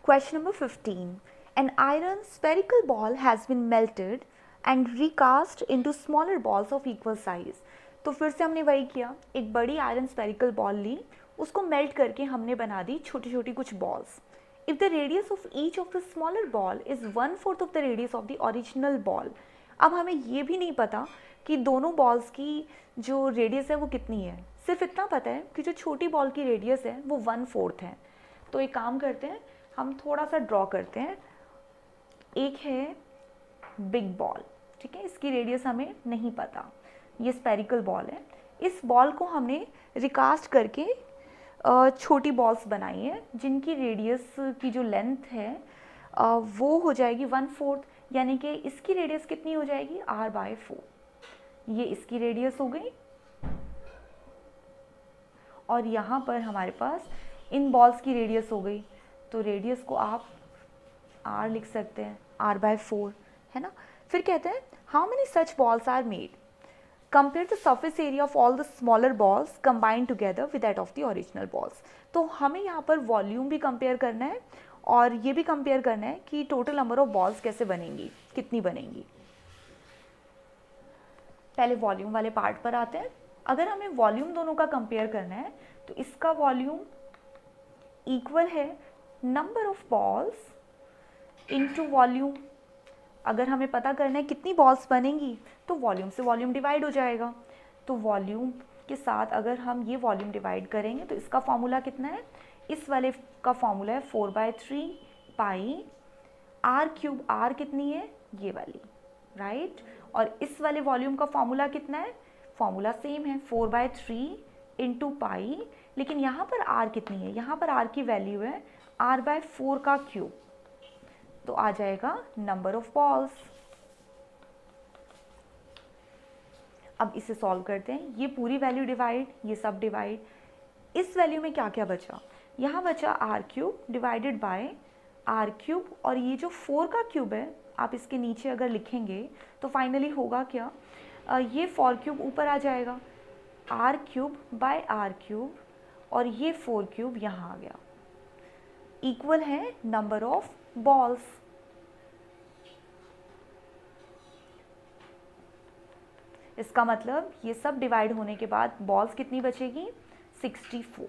Question number 15. An iron spherical ball has been melted and recast into smaller balls of equal size. तो फिर से हमने वही किया, एक बड़ी आयरन स्पेरिकल बॉल ली, उसको मेल्ट करके हमने बना दी छोटी छोटी कुछ balls. If the radius of each of the smaller ball is 1/4 of the radius of the original ball. अब हमें ये भी नहीं पता कि दोनों बॉल्स की जो रेडियस है वो कितनी है, सिर्फ इतना पता है कि जो छोटी बॉल की रेडियस है वो 1/4 है. तो एक काम करते हैं, हम थोड़ा सा ड्रॉ करते हैं. एक है बिग बॉल, ठीक है, इसकी रेडियस हमें नहीं पता, ये स्पेरिकल बॉल है. इस बॉल को हमने रिकास्ट करके छोटी बॉल्स बनाई हैं जिनकी रेडियस की जो लेंथ है वो हो जाएगी 1/4, यानी कि इसकी रेडियस कितनी हो जाएगी r/4. ये इसकी रेडियस हो गई और यहाँ पर हमारे पास इन बॉल्स की रेडियस हो गई. तो रेडियस को आप r लिख सकते हैं, r/4, है ना. फिर कहते हैं how many such balls are made. Compare the surface area of all the smaller balls combined together with that of the original balls. तो हमें यहाँ पर वॉल्यूम भी कंपेयर करना है और ये भी कंपेयर करना है कि टोटल नंबर ऑफ बॉल्स कैसे बनेंगी, कितनी बनेंगी. पहले वॉल्यूम वाले पार्ट पर आते हैं. अगर हमें वॉल्यूम दोनों का कंपेयर करना है तो इसका वॉल्यूम इक्वल है number of balls into volume. अगर हमें पता करना है कितनी बॉल्स बनेंगी तो वॉल्यूम से वॉल्यूम डिवाइड हो जाएगा. तो वॉल्यूम के साथ अगर हम ये वॉल्यूम डिवाइड करेंगे तो इसका फॉर्मूला कितना है, इस वाले का फॉर्मूला है 4/3 पाई r³. r कितनी है, ये वाली, राइट. और इस वाले वॉल्यूम का फॉर्मूला कितना है, फॉर्मूला सेम है 4/3 इंटू पाई. लेकिन यहाँ पर r कितनी है, यहाँ पर r की वैल्यू है r/4 का क्यूब. तो आ जाएगा नंबर ऑफ बॉल्स. अब इसे सॉल्व करते हैं, ये पूरी वैल्यू डिवाइड, ये सब डिवाइड. इस वैल्यू में क्या क्या बचा, यहाँ बचा r³ डिवाइडेड बाय r³ और ये जो 4 का क्यूब है आप इसके नीचे अगर लिखेंगे तो फाइनली होगा क्या, ये 4³ ऊपर आ जाएगा, r³ बाय r³ और ये 4³ यहाँ आ गया, इक्वल है नंबर ऑफ बॉल्स. इसका मतलब ये सब डिवाइड होने के बाद बॉल्स कितनी बचेगी, 64.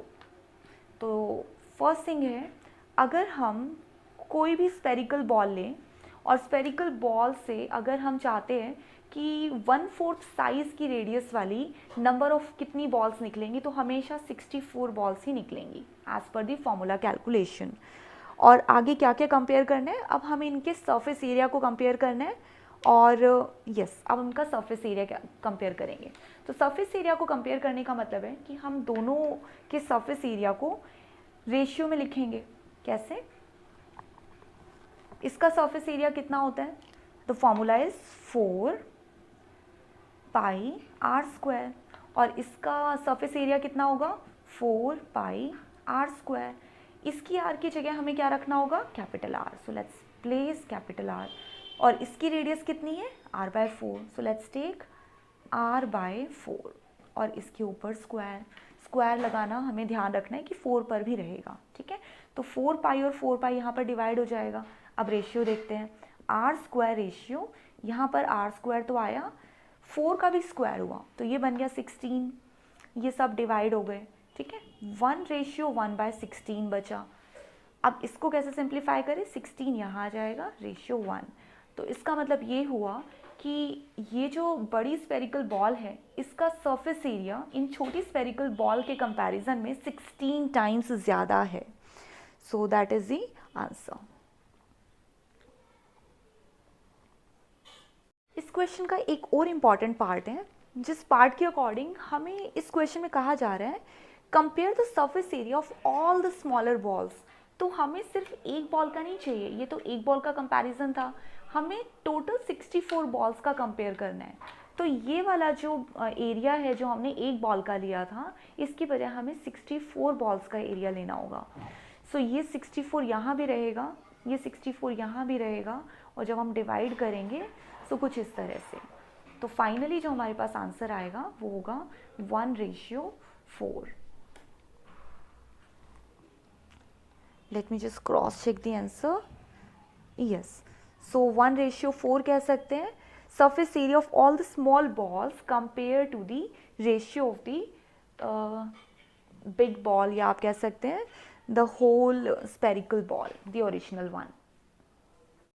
तो फर्स्ट थिंग है, अगर हम कोई भी स्पेरिकल बॉल लें और स्पेरिकल बॉल से अगर हम चाहते हैं कि 1/4 साइज़ की रेडियस वाली नंबर ऑफ कितनी बॉल्स निकलेंगी, तो हमेशा 64 बॉल्स ही निकलेंगी as per the formula calculation. और आगे क्या क्या कंपेयर करना है, अब हमें इनके सरफेस एरिया को कंपेयर करना है. और यस, अब उनका सरफेस एरिया कंपेयर करेंगे. तो सरफेस एरिया को कंपेयर करने का मतलब है कि हम दोनों के सरफेस एरिया को रेशियो में लिखेंगे. कैसे, इसका सरफेस एरिया कितना होता है, the formula is 4 pi r² और इसका सरफेस एरिया कितना होगा 4 पाई r². इसकी r की जगह हमें क्या रखना होगा, capital R. So let's place capital R. और इसकी रेडियस कितनी है r/4. So let's take r/4 और इसके ऊपर स्क्वायर. स्क्वायर लगाना हमें ध्यान रखना है कि 4 पर भी रहेगा, ठीक है. तो 4 पाई और 4 पाई यहाँ पर डिवाइड हो जाएगा. अब रेशियो देखते हैं, r² रेशियो, यहाँ पर r² तो आया, 4 का भी स्क्वायर हुआ तो ये बन गया 16. ये सब डिवाइड हो गए, ठीक है. 1/16 बचा. अब इसको कैसे सिंप्लीफाई करें, 16 यहाँ आ जाएगा, रेशियो 1. तो इसका मतलब ये हुआ कि ये जो बड़ी स्पेरिकल बॉल है इसका सरफेस एरिया इन छोटी स्पेरिकल बॉल के कंपैरिजन में 16 टाइम्स ज़्यादा है. So that is the answer. इस क्वेश्चन का एक और इम्पॉर्टेंट पार्ट है, जिस पार्ट के अकॉर्डिंग हमें इस क्वेश्चन में कहा जा रहा है compare the surface area of all the smaller balls. तो हमें सिर्फ एक बॉल का नहीं चाहिए, ये तो एक बॉल का कंपैरिजन था, हमें टोटल 64 बॉल्स का कंपेयर करना है. तो ये वाला जो एरिया है जो हमने एक बॉल का लिया था, इसकी बजाय हमें 64 बॉल्स का एरिया लेना होगा. सो ये 64 यहाँ भी रहेगा, ये 64 यहाँ भी रहेगा और जब हम डिवाइड करेंगे तो कुछ इस तरह से. तो फाइनली जो हमारे पास आंसर आएगा वो होगा 1/4. Let me just cross check the answer. Yes, so 1:4 कह सकते हैं. Surface area of all the small balls compare to the ratio of the big ball, या आप कह सकते हैं the whole spherical ball, the original one.